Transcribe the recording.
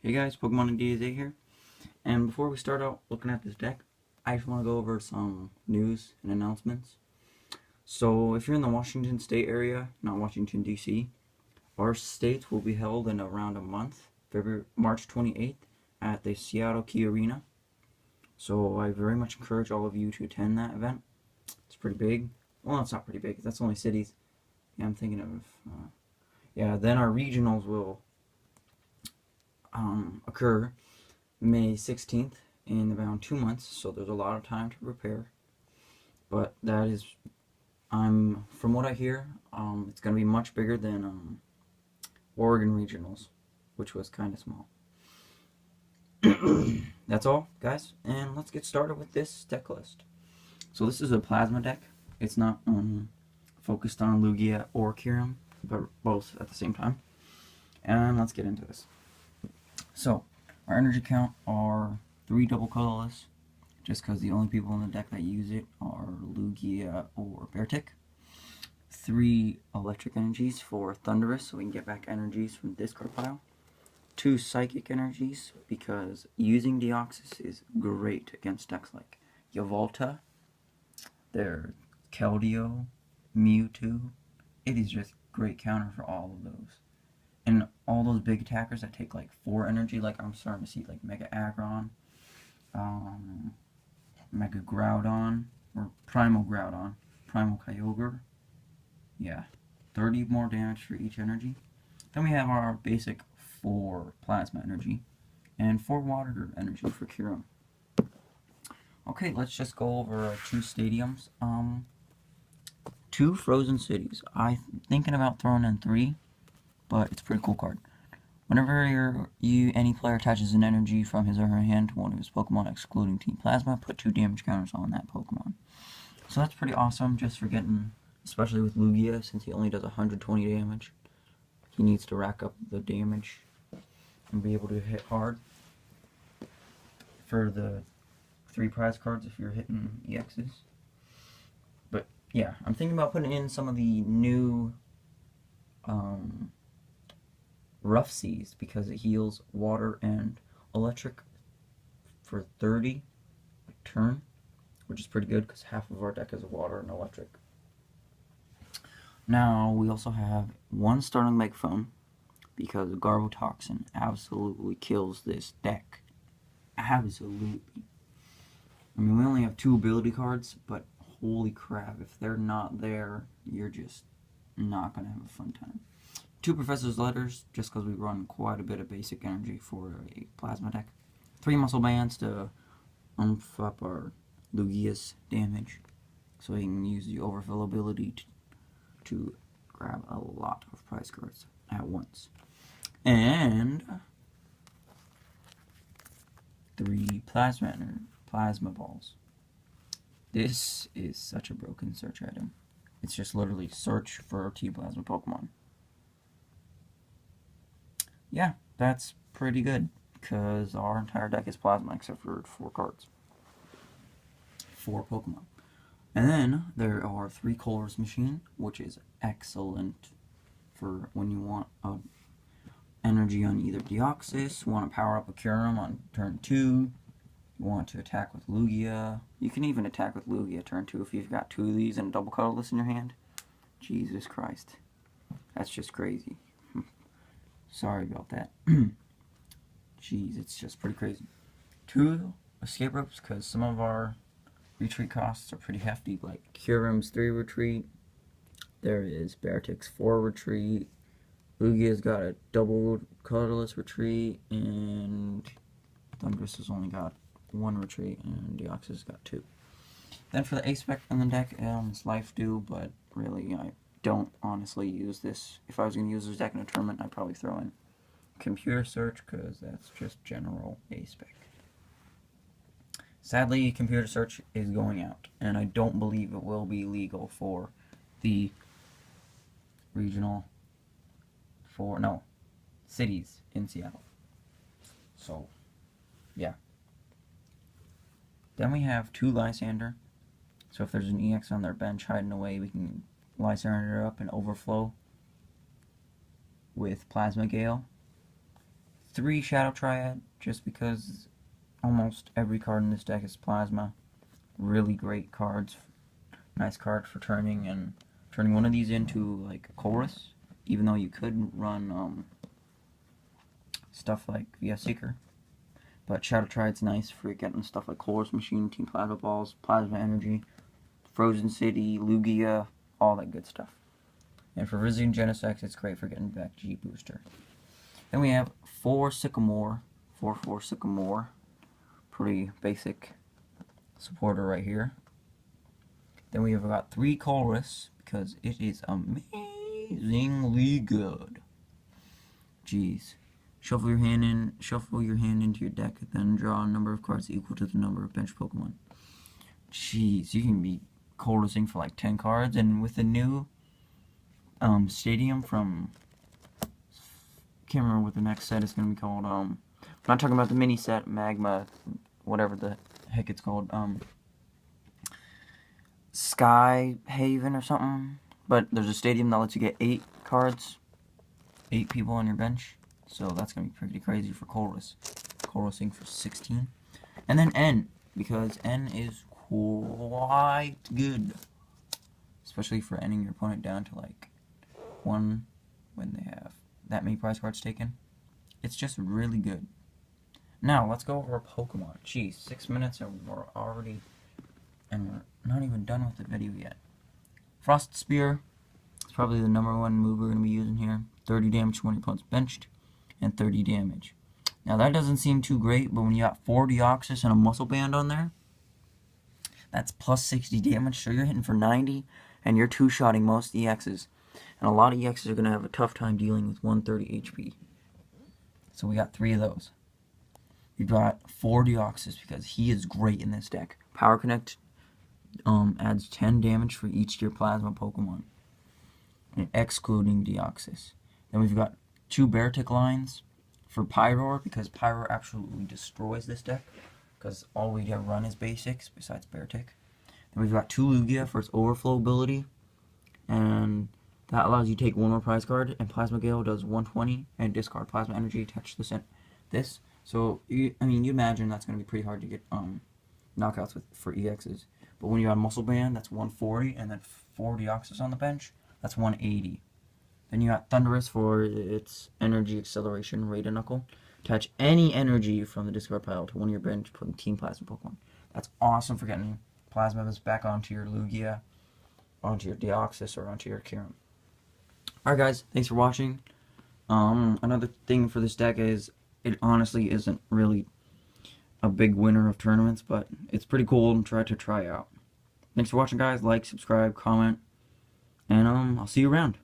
Hey guys, Pokemon and DZ here. And before we start out looking at this deck, I just want to go over some news and announcements. So if you're in the Washington State area, not Washington DC, our states will be held in around a month, March 28th, at the Seattle Key Arena. So I very much encourage all of you to attend that event. It's pretty big. Well, it's not pretty big. That's only cities. Yeah, I'm thinking of... then our regionals will occur May 16th in around 2 months, so there's a lot of time to prepare. But that is, from what I hear, it's going to be much bigger than Oregon regionals, which was kind of small. That's all, guys, and let's get started with this deck list. So this is a plasma deck. It's not focused on Lugia or Kyurem, but both at the same time. And let's get into this. So, our energy count are 3 double colorless, just because the only people in the deck that use it are Lugia or Beartic. 3 electric energies for Thunderous, so we can get back energies from the discard pile. 2 psychic energies, because using Deoxys is great against decks like Yveltal, their Keldeo, Mewtwo. It is just great counter for all of those. And all those big attackers that take like 4 energy, like I'm starting to see like Mega Aggron, Mega Groudon, or Primal Groudon, Primal Kyogre. Yeah, 30 more damage for each energy. Then we have our basic 4 Plasma energy, and 4 Water energy for Kyurem. Okay, let's just go over our 2 stadiums. 2 Frozen Cities. I'm thinking about throwing in 3. But it's a pretty cool card. Whenever any player attaches an energy from his or her hand to one of his Pokemon excluding Team Plasma, put 2 damage counters on that Pokemon. So that's pretty awesome just for getting, especially with Lugia, since he only does 120 damage. He needs to rack up the damage and be able to hit hard. For the 3 prize cards if you're hitting EXs. But yeah, I'm thinking about putting in some of the new Rough Seas, because it heals water and electric for 30 a turn, which is pretty good because half of our deck is water and electric. Now we also have 1 Startling Megaphone, because Garbotoxin absolutely kills this deck. Absolutely. I mean, we only have 2 ability cards, but holy crap, if they're not there, you're just not going to have a fun time. 2 Professor's Letters, just because we run quite a bit of basic energy for a plasma deck. 3 Muscle Bands to ump up our Lugia's damage, so he can use the overfill ability to grab a lot of prize cards at once. And 3 Plasma Balls. This is such a broken search item. It's just literally search for Team Plasma Pokemon. Yeah, that's pretty good, because our entire deck is Plasma except for 4 cards. 4 Pokemon. And then there are 3 Colorless Machine, which is excellent for when you want energy on either Deoxys, want to power up a Kyurem on turn 2, you want to attack with Lugia. You can even attack with Lugia turn 2 if you've got 2 of these and a double colorless in your hand. Jesus Christ. That's just crazy. Sorry about that. Jeez, it's just pretty crazy. 2 Escape Ropes, because some of our retreat costs are pretty hefty, like Kyurem's 3 retreat. There is Beartic's 4 retreat. Lugia's got a double colorless retreat, and Thunderous has only got 1 retreat, and Deoxys has got 2. Then for the A-Spec on the deck, it's Life Dew, but really I don't honestly use this. If I was going to use this deck in a tournament, I'd probably throw in Computer Search, because that's just general A-Spec. Sadly, Computer Search is going out, and I don't believe it will be legal for the regional, cities in Seattle. So, yeah. Then we have 2 Lysander. So if there's an EX on their bench hiding away, we can Lysander up and overflow with Plasma Gale. 3 Shadow Triad, just because almost every card in this deck is Plasma. Really great cards. Nice card for turning, and turning one of these into like a chorus, even though you could run stuff like VS Seeker. But Shadow Triad's nice for getting stuff like Chorus Machine, Team Plasma Balls, Plasma Energy, Frozen City, Lugia, all that good stuff. And for Rizian Genesect, it's great for getting back G Booster. Then we have 4 Sycamore, 4/4 Sycamore. Pretty basic supporter right here. Then we have got 3 Colress, because it is amazingly good. Jeez. Shuffle your hand into your deck, then draw a number of cards equal to the number of bench Pokemon. Jeez, you can be Colressing for like 10 cards, and with the new stadium from, can't remember what the next set is going to be called. I'm not talking about the mini set, Magma, whatever the heck it's called. Sky Haven or something. But there's a stadium that lets you get 8 cards, 8 people on your bench. So that's going to be pretty crazy for Colress. Colressing for 16. And then N, because N is quite good. Especially for ending your opponent down to like 1 when they have that many prize cards taken. It's just really good. Now, let's go over Pokemon. Jeez, 6 minutes and we're not even done with the video yet. Frost Spear is probably the #1 move we're going to be using here. 30 damage when your opponent's benched, and 30 damage. Now that doesn't seem too great, but when you got 4 Deoxys and a Muscle Band on there, that's plus 60 damage, so you're hitting for 90, and you're two-shotting most EXs. And a lot of EXs are going to have a tough time dealing with 130 HP. So we got 3 of those. We've got 4 Deoxys, because he is great in this deck. Power Connect adds 10 damage for each of your Plasma Pokemon, and excluding Deoxys. Then we've got 2 Beartic lines for Pyroar, because Pyroar absolutely destroys this deck, because all we have run is basics besides Beartic. Then we've got 2 Lugia for its Overflow ability, and that allows you to take 1 more prize card, and Plasma Gale does 120, and discard Plasma Energy, attach this. So, you imagine that's going to be pretty hard to get knockouts for EXs. But when you have Muscle Band, that's 140, and then 4 Deoxys on the bench, that's 180. Then you got Thundurus for its Energy Acceleration Raid Knuckle. Attach any energy from the discard pile to one of your bench, put in Team Plasma Pokemon. That's awesome for getting Plasmas back onto your Lugia, onto your Deoxys, or onto your Kyurem. Alright guys, thanks for watching. Another thing for this deck is, it honestly isn't really a big winner of tournaments, but it's pretty cool and try out. Thanks for watching guys, like, subscribe, comment, and I'll see you around.